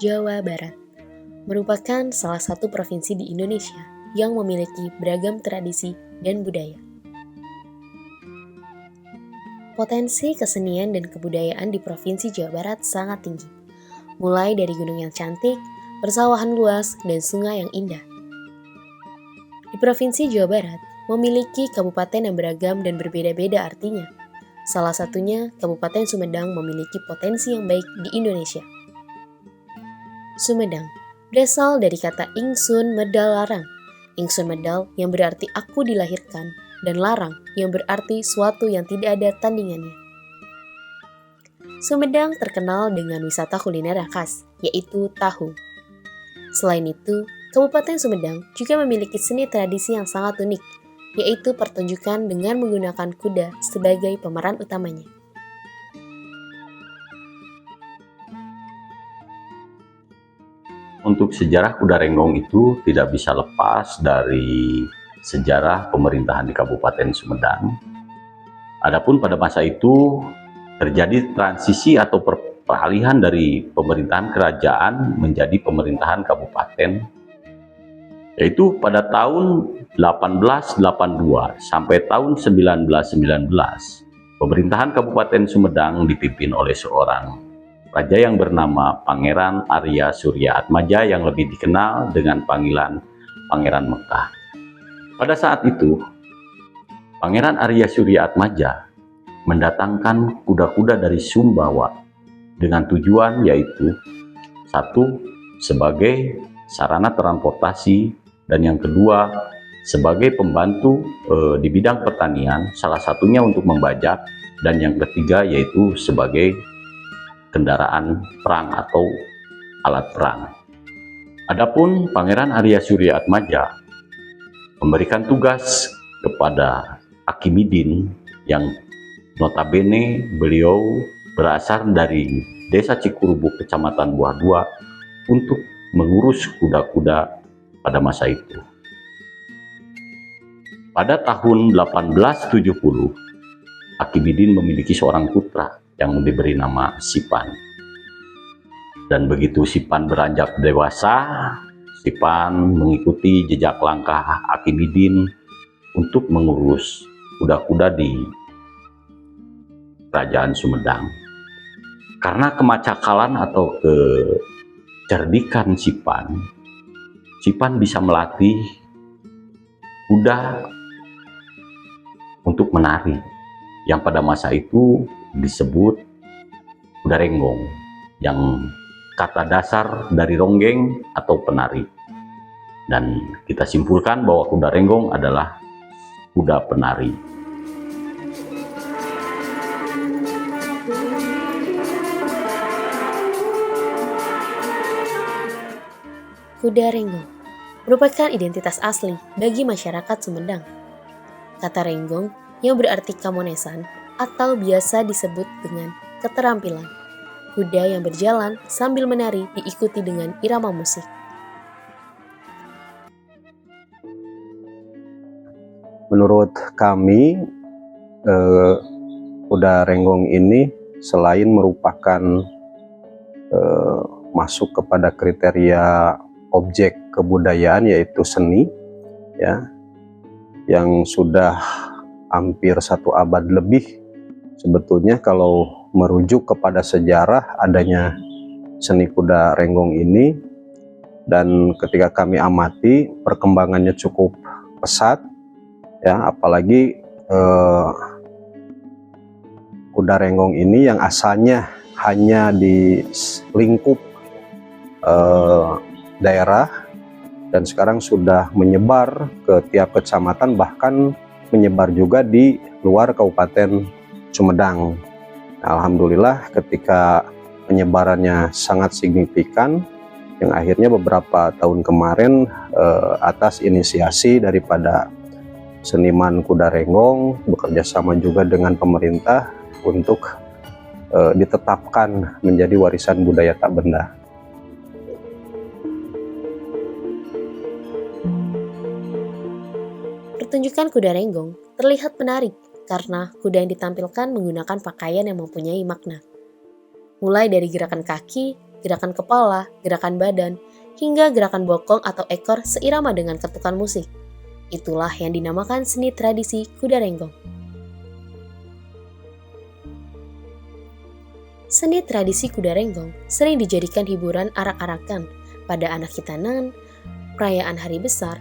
Jawa Barat merupakan salah satu provinsi di Indonesia yang memiliki beragam tradisi dan budaya. Potensi kesenian dan kebudayaan di Provinsi Jawa Barat sangat tinggi, mulai dari gunung yang cantik, persawahan luas, dan sungai yang indah. Di Provinsi Jawa Barat memiliki kabupaten yang beragam dan berbeda-beda artinya. Salah satunya, Kabupaten Sumedang memiliki potensi yang baik di Indonesia. Sumedang berasal dari kata Ingsun Medal Larang. Ingsun Medal yang berarti aku dilahirkan, dan larang yang berarti suatu yang tidak ada tandingannya. Sumedang terkenal dengan wisata kuliner yang khas, yaitu tahu. Selain itu, Kabupaten Sumedang juga memiliki seni tradisi yang sangat unik, yaitu pertunjukan dengan menggunakan kuda sebagai pemeran utamanya. Untuk sejarah Kuda Renggong itu tidak bisa lepas dari sejarah pemerintahan di Kabupaten Sumedang. Adapun pada masa itu terjadi transisi atau peralihan dari pemerintahan kerajaan menjadi pemerintahan kabupaten, yaitu pada tahun 1882 sampai tahun 1919, pemerintahan Kabupaten Sumedang dipimpin oleh seorang raja yang bernama Pangeran Arya Surya Atmaja yang lebih dikenal dengan panggilan Pangeran Mekah. Pada saat itu, Pangeran Arya Surya Atmaja mendatangkan kuda-kuda dari Sumbawa dengan tujuan yaitu satu, sebagai sarana transportasi, dan yang kedua sebagai pembantu di bidang pertanian, salah satunya untuk membajak, dan yang ketiga yaitu sebagai kendaraan perang atau alat perang. Adapun Pangeran Arya Surya Atmaja memberikan tugas kepada Akimidin yang notabene beliau berasal dari Desa Cikurubuk, Kecamatan Buah Dua, untuk mengurus kuda-kuda pada masa itu. Pada tahun 1870, Akimidin memiliki seorang putra yang diberi nama Sipan. Dan begitu Sipan beranjak dewasa, Sipan mengikuti jejak langkah Akimidin untuk mengurus kuda-kuda di Kerajaan Sumedang. Karena kemacakalan atau kecerdikan Sipan bisa melatih kuda untuk menari, yang pada masa itu disebut kuda renggong, yang kata dasar dari ronggeng atau penari. Dan kita simpulkan bahwa kuda renggong adalah kuda penari. Kuda Renggong merupakan identitas asli bagi masyarakat Sumedang. Kata renggong yang berarti kamonesan atau biasa disebut dengan keterampilan. Kuda yang berjalan sambil menari diikuti dengan irama musik. Menurut kami, kuda renggong ini selain merupakan masuk kepada kriteria objek kebudayaan yaitu seni, ya, yang sudah hampir 1 abad lebih. Sebetulnya kalau merujuk kepada sejarah adanya seni kuda renggong ini, dan ketika kami amati perkembangannya cukup pesat, ya, apalagi kuda renggong ini yang asalnya hanya di lingkup daerah dan sekarang sudah menyebar ke tiap kecamatan, bahkan menyebar juga di luar Kabupaten Sumedang. Alhamdulillah ketika penyebarannya sangat signifikan, yang akhirnya beberapa tahun kemarin atas inisiasi daripada seniman kuda renggong bekerja sama juga dengan pemerintah untuk ditetapkan menjadi warisan budaya tak benda. Pertunjukan kuda renggong terlihat menarik karena kuda yang ditampilkan menggunakan pakaian yang mempunyai makna. Mulai dari gerakan kaki, gerakan kepala, gerakan badan, hingga gerakan bokong atau ekor seirama dengan ketukan musik. Itulah yang dinamakan seni tradisi kuda renggong. Seni tradisi kuda renggong sering dijadikan hiburan arak-arakan pada anak hitanan, perayaan hari besar,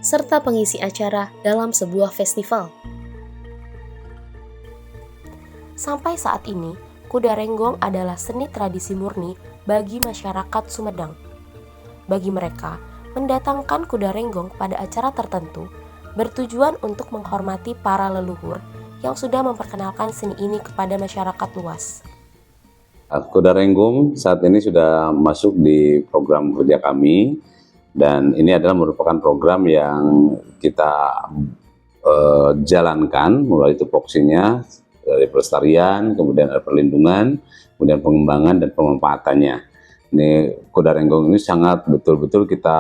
serta pengisi acara dalam sebuah festival. Sampai saat ini, kuda renggong adalah seni tradisi murni bagi masyarakat Sumedang. Bagi mereka, mendatangkan kuda renggong pada acara tertentu bertujuan untuk menghormati para leluhur yang sudah memperkenalkan seni ini kepada masyarakat luas. Kuda renggong saat ini sudah masuk di program kerja kami, dan ini adalah merupakan program yang kita jalankan mulai tupoksinya dari pelestarian, kemudian ada perlindungan, kemudian pengembangan dan pemanfaatannya. Ini kuda renggong ini sangat betul-betul kita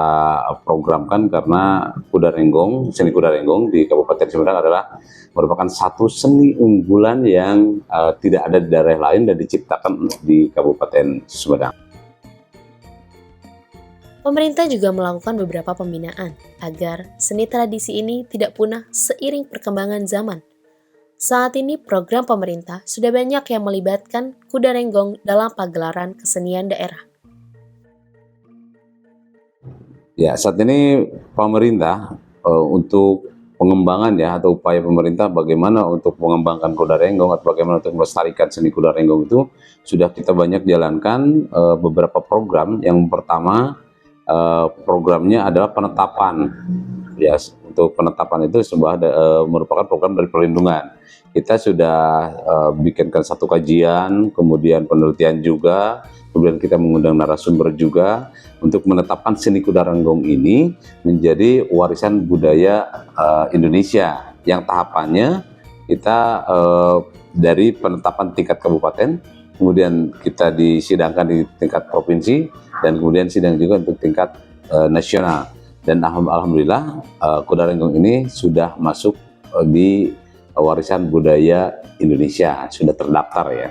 programkan karena kuda renggong, seni kuda renggong di Kabupaten Sumedang adalah merupakan satu seni unggulan yang tidak ada di daerah lain dan diciptakan di Kabupaten Sumedang. Pemerintah juga melakukan beberapa pembinaan agar seni tradisi ini tidak punah seiring perkembangan zaman. Saat ini program pemerintah sudah banyak yang melibatkan kuda renggong dalam pagelaran kesenian daerah. Ya, saat ini pemerintah untuk pengembangan ya atau upaya pemerintah bagaimana untuk mengembangkan kuda renggong atau bagaimana untuk melestarikan seni kuda renggong itu sudah kita banyak jalankan beberapa program. Yang pertama programnya adalah penetapan. Ya, untuk penetapan itu merupakan program dari perlindungan. Kita sudah bikinkan satu kajian, kemudian penelitian juga, kemudian kita mengundang narasumber juga untuk menetapkan seni kuda renggong ini menjadi warisan budaya Indonesia, yang tahapannya kita dari penetapan tingkat kabupaten, kemudian kita disidangkan di tingkat provinsi, dan kemudian sidang juga untuk tingkat nasional. Dan alhamdulillah kuda renggong ini sudah masuk di warisan budaya Indonesia, sudah terdaftar ya.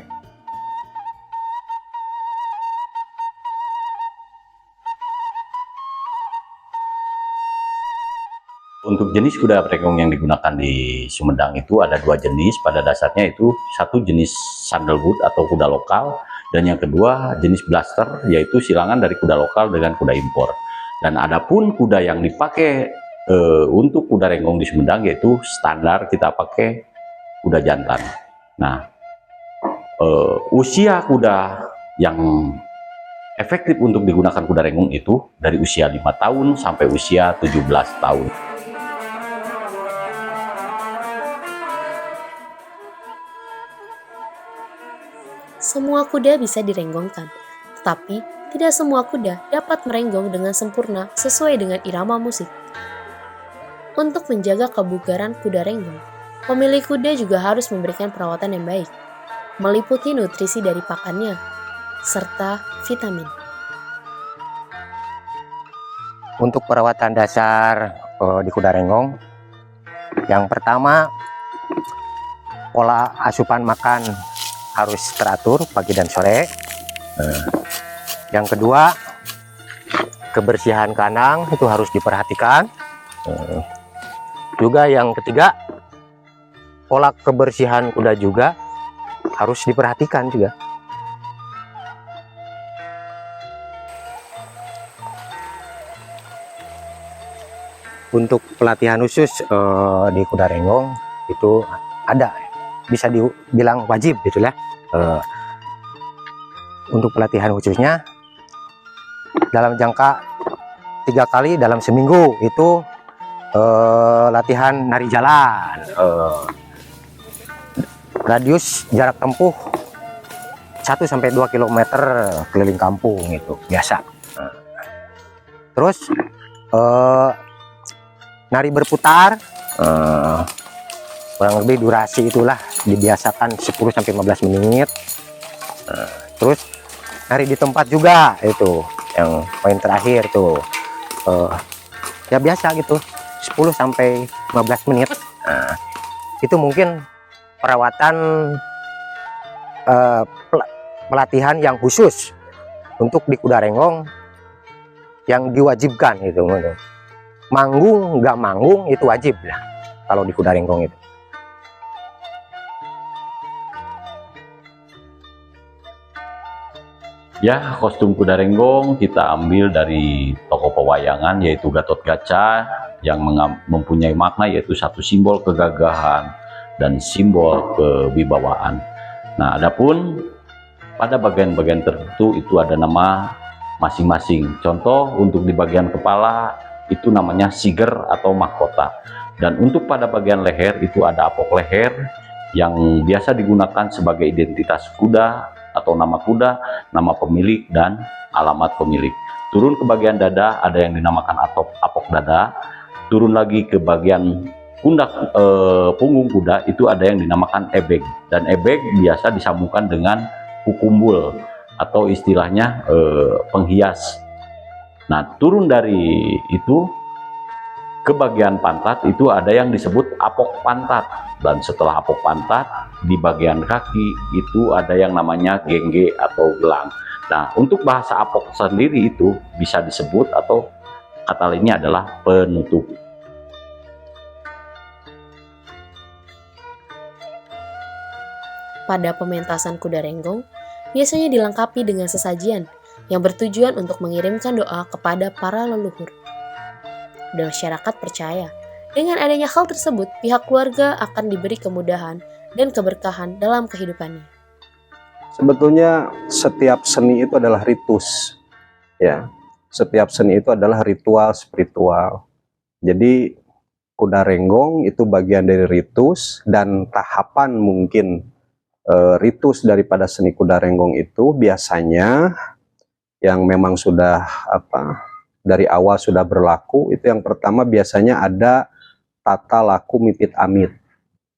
Untuk jenis kuda renggong yang digunakan di Sumedang itu ada dua jenis. Pada dasarnya itu satu jenis sandalwood atau kuda lokal, dan yang kedua jenis blaster, yaitu silangan dari kuda lokal dengan kuda impor. Dan adapun kuda yang dipakai untuk kuda renggong di Sumedang yaitu standar kita pakai kuda jantan. Nah, usia kuda yang efektif untuk digunakan kuda renggong itu dari usia 5 tahun sampai usia 17 tahun. Semua kuda bisa direnggongkan, tetapi tidak semua kuda dapat merenggong dengan sempurna sesuai dengan irama musik. Untuk menjaga kebugaran kuda renggong, pemilik kuda juga harus memberikan perawatan yang baik, meliputi nutrisi dari pakannya, serta vitamin. Untuk perawatan dasar di kuda renggong, yang pertama, pola asupan makan harus teratur pagi dan sore. Yang kedua, kebersihan kandang itu harus diperhatikan. Juga yang ketiga, pola kebersihan kuda juga harus diperhatikan juga. Untuk pelatihan khusus di kuda renggong itu ada, bisa dibilang wajib gitu ya. Untuk pelatihan khususnya dalam jangka 3 kali dalam seminggu itu latihan nari jalan, radius jarak tempuh 1-2 km keliling kampung itu biasa. Terus nari berputar, kurang lebih durasi itulah dibiasakan 10-15 menit. Terus nari di tempat juga, itu yang poin terakhir tuh, ya biasa gitu 10-15 menit. Itu mungkin perawatan pelatihan yang khusus untuk di kuda renggong yang diwajibkan itu, manggung nggak manggung itu wajib lah kalau di kuda renggong itu. Ya, kostum kuda renggong kita ambil dari tokoh pewayangan yaitu Gatot Kaca yang mempunyai makna yaitu satu simbol kegagahan dan simbol kewibawaan. Nah, adapun pada bagian-bagian tertentu itu ada nama masing-masing. Contoh untuk di bagian kepala itu namanya siger atau mahkota. Dan untuk pada bagian leher itu ada apok leher yang biasa digunakan sebagai identitas kuda atau nama kuda, nama pemilik, dan alamat pemilik. Turun ke bagian dada ada yang dinamakan apok dada. Turun lagi ke bagian pundak punggung kuda itu ada yang dinamakan ebeg. Dan ebeg biasa disambungkan dengan kukumbul atau istilahnya penghias. Nah, turun dari itu ke bagian pantat itu ada yang disebut apok pantat, dan setelah apok pantat di bagian kaki itu ada yang namanya gengge atau gelang. Nah, untuk bahasa apok sendiri itu bisa disebut atau kata lainnya adalah penutup. Pada pementasan kuda renggong biasanya dilengkapi dengan sesajian yang bertujuan untuk mengirimkan doa kepada para leluhur. Dan masyarakat percaya, dengan adanya hal tersebut, pihak keluarga akan diberi kemudahan dan keberkahan dalam kehidupannya. Sebetulnya setiap seni itu adalah ritus, ya. Setiap seni itu adalah ritual spiritual. Jadi kuda renggong itu bagian dari ritus, dan tahapan mungkin ritus daripada seni kuda renggong itu biasanya yang memang sudah dari awal sudah berlaku. Itu yang pertama biasanya ada tata laku mipit amit,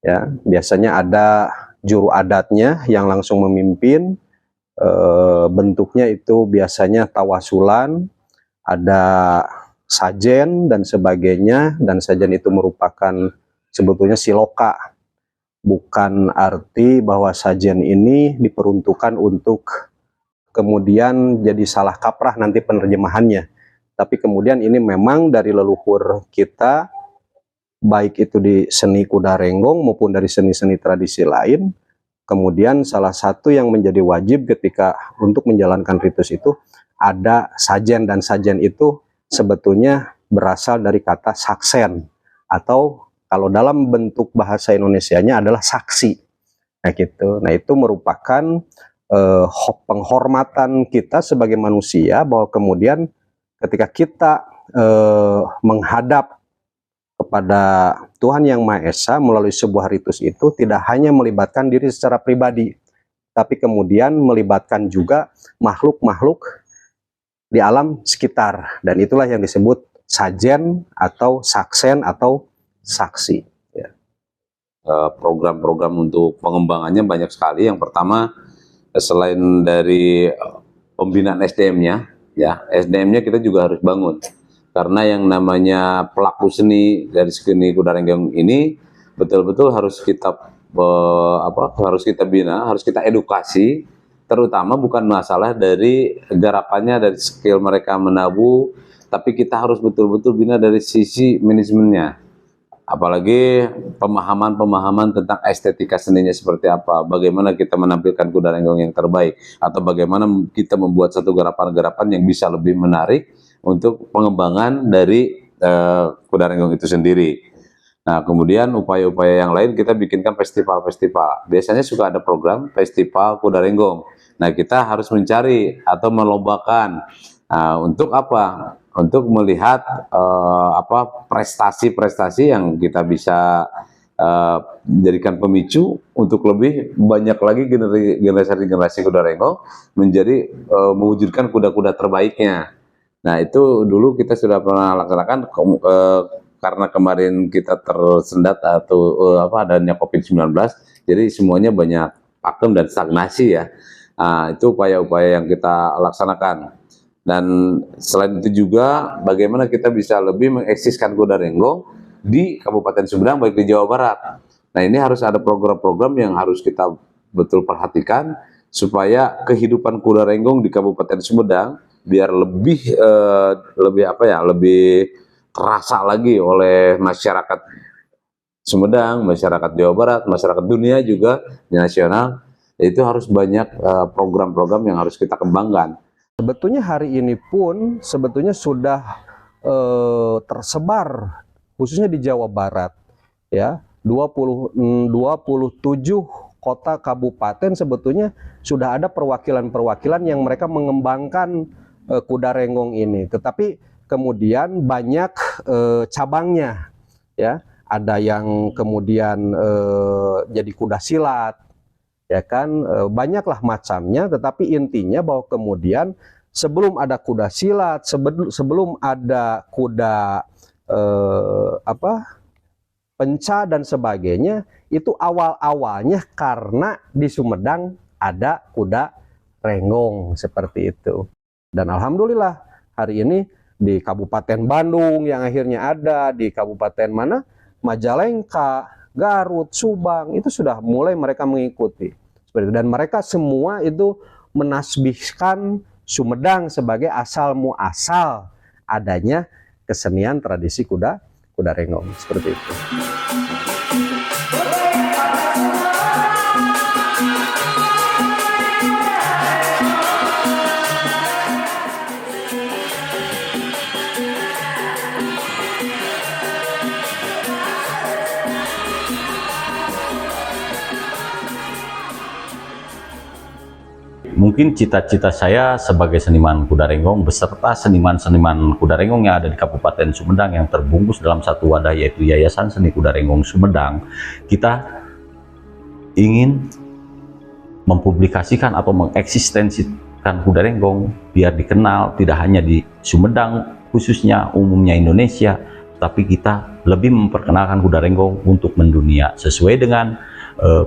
ya. Biasanya ada juru adatnya yang langsung memimpin. Bentuknya itu biasanya tawasulan, ada sajen dan sebagainya, dan sajen itu merupakan sebetulnya siloka. Bukan arti bahwa sajen ini diperuntukkan untuk kemudian jadi salah kaprah nanti penerjemahannya. Tapi kemudian ini memang dari leluhur kita, baik itu di seni kuda renggong maupun dari seni-seni tradisi lain. Kemudian salah satu yang menjadi wajib ketika untuk menjalankan ritus itu ada sajen, dan sajen itu sebetulnya berasal dari kata saksen, atau kalau dalam bentuk bahasa Indonesianya adalah saksi. Nah gitu. Nah itu merupakan penghormatan kita sebagai manusia, bahwa kemudian ketika kita menghadap kepada Tuhan Yang Maha Esa melalui sebuah ritus itu tidak hanya melibatkan diri secara pribadi, tapi kemudian melibatkan juga makhluk-makhluk di alam sekitar, dan itulah yang disebut sajen atau saksen atau saksi. Program-program untuk pengembangannya banyak sekali. Yang pertama, selain dari pembinaan SDM-nya, ya, SDM-nya kita juga harus bangun, karena yang namanya pelaku seni dari seni kuda renggong ini betul-betul harus kita harus kita bina, harus kita edukasi, terutama bukan masalah dari garapannya, dari skill mereka menabuh, tapi kita harus betul-betul bina dari sisi manajemennya. Apalagi pemahaman tentang estetika seninya seperti apa, bagaimana kita menampilkan kuda renggong yang terbaik, atau bagaimana kita membuat satu garapan-garapan yang bisa lebih menarik untuk pengembangan dari kuda renggong itu sendiri. Nah, kemudian upaya-upaya yang lain kita bikinkan festival-festival. Biasanya suka ada program festival kuda renggong. Nah, kita harus mencari atau melombakan. Nah, untuk apa? Untuk melihat prestasi-prestasi yang kita bisa menjadikan pemicu untuk lebih banyak lagi generasi kuda renggong menjadi mewujudkan kuda-kuda terbaiknya. Nah, itu dulu kita sudah pernah laksanakan karena kemarin kita tersendat atau adanya COVID-19, jadi semuanya banyak pakem dan stagnasi ya. Nah, itu upaya-upaya yang kita laksanakan. Dan selain itu juga bagaimana kita bisa lebih mengeksiskan kuda renggong di Kabupaten Sumedang, baik di Jawa Barat. Nah, ini harus ada program-program yang harus kita betul perhatikan supaya kehidupan kuda renggong di Kabupaten Sumedang biar lebih lebih terasa lagi oleh masyarakat Sumedang, masyarakat Jawa Barat, masyarakat dunia juga nasional. Itu harus banyak program-program yang harus kita kembangkan. Sebetulnya hari ini pun sebetulnya sudah tersebar khususnya di Jawa Barat ya, 27 kota kabupaten sebetulnya sudah ada perwakilan-perwakilan yang mereka mengembangkan kuda renggong ini. Tetapi kemudian banyak cabangnya ya, ada yang kemudian jadi kuda silat ya kan, banyaklah macamnya. Tetapi intinya bahwa kemudian sebelum ada kuda silat, sebelum ada kuda penca dan sebagainya, itu awal-awalnya karena di Sumedang ada kuda renggong seperti itu. Dan alhamdulillah hari ini di Kabupaten Bandung yang akhirnya ada, di Kabupaten mana, Majalengka, Garut, Subang, itu sudah mulai mereka mengikuti. Dan mereka semua itu menasbihkan Sumedang sebagai asal muasal adanya kesenian tradisi kuda renggong seperti itu. Mungkin cita-cita saya sebagai seniman kuda renggong beserta seniman-seniman kuda renggong yang ada di Kabupaten Sumedang yang terbungkus dalam satu wadah yaitu Yayasan Seni Kuda Renggong Sumedang, kita ingin mempublikasikan atau mengeksistensikan kuda renggong biar dikenal tidak hanya di Sumedang khususnya umumnya Indonesia, tapi kita lebih memperkenalkan kuda renggong untuk mendunia sesuai dengan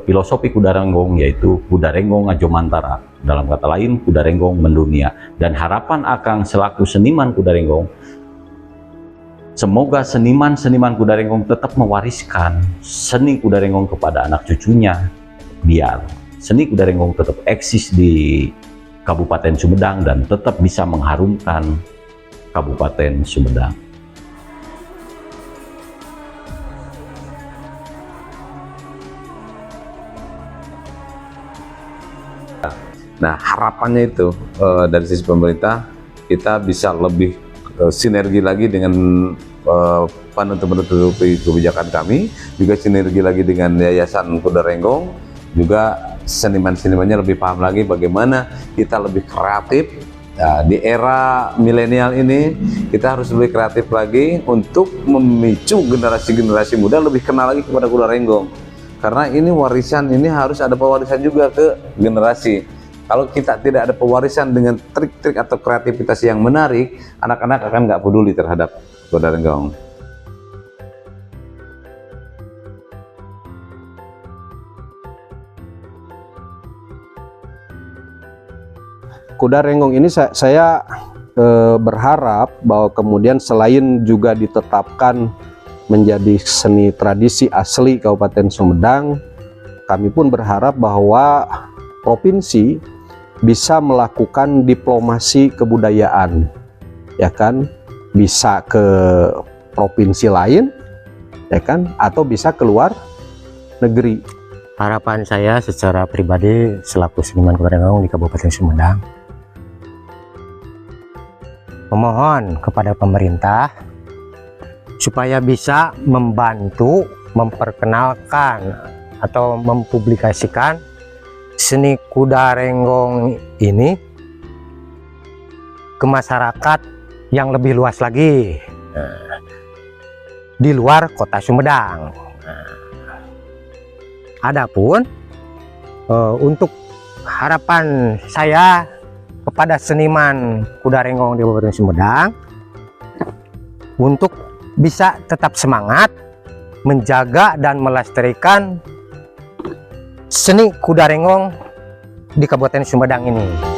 filosofi kuda renggong, yaitu kuda renggong Ajo Mantara, dalam kata lain kuda renggong mendunia. Dan harapan Akang selaku seniman kuda renggong, semoga seniman-seniman kuda renggong tetap mewariskan seni kuda renggong kepada anak cucunya, biar seni kuda renggong tetap eksis di Kabupaten Sumedang dan tetap bisa mengharumkan Kabupaten Sumedang. Nah, harapannya itu dari sisi pemerintah kita bisa lebih sinergi lagi dengan penentu-penentu kebijakan kami, juga sinergi lagi dengan Yayasan Kuda Renggong, juga seniman-senimannya lebih paham lagi bagaimana kita lebih kreatif. Nah, di era milenial ini kita harus lebih kreatif lagi untuk memicu generasi-generasi muda lebih kenal lagi kepada kuda renggong. Karena ini warisan, ini harus ada pewarisan juga ke generasi. Kalau kita tidak ada pewarisan dengan trik-trik atau kreativitas yang menarik, anak-anak akan nggak peduli terhadap kuda renggong. Kuda renggong ini saya berharap bahwa kemudian selain juga ditetapkan menjadi seni tradisi asli Kabupaten Sumedang, kami pun berharap bahwa provinsi bisa melakukan diplomasi kebudayaan, ya kan, bisa ke provinsi lain, ya kan, atau bisa keluar negeri. Harapan saya secara pribadi selaku seniman kuda renggong di Kabupaten Sumedang, memohon kepada pemerintah supaya bisa membantu memperkenalkan atau mempublikasikan seni kuda renggong ini ke masyarakat yang lebih luas lagi di luar kota Sumedang. Adapun untuk harapan saya kepada seniman kuda renggong di Kabupaten Sumedang untuk bisa tetap semangat menjaga dan melestarikan seni kuda renggong di Kabupaten Sumedang ini.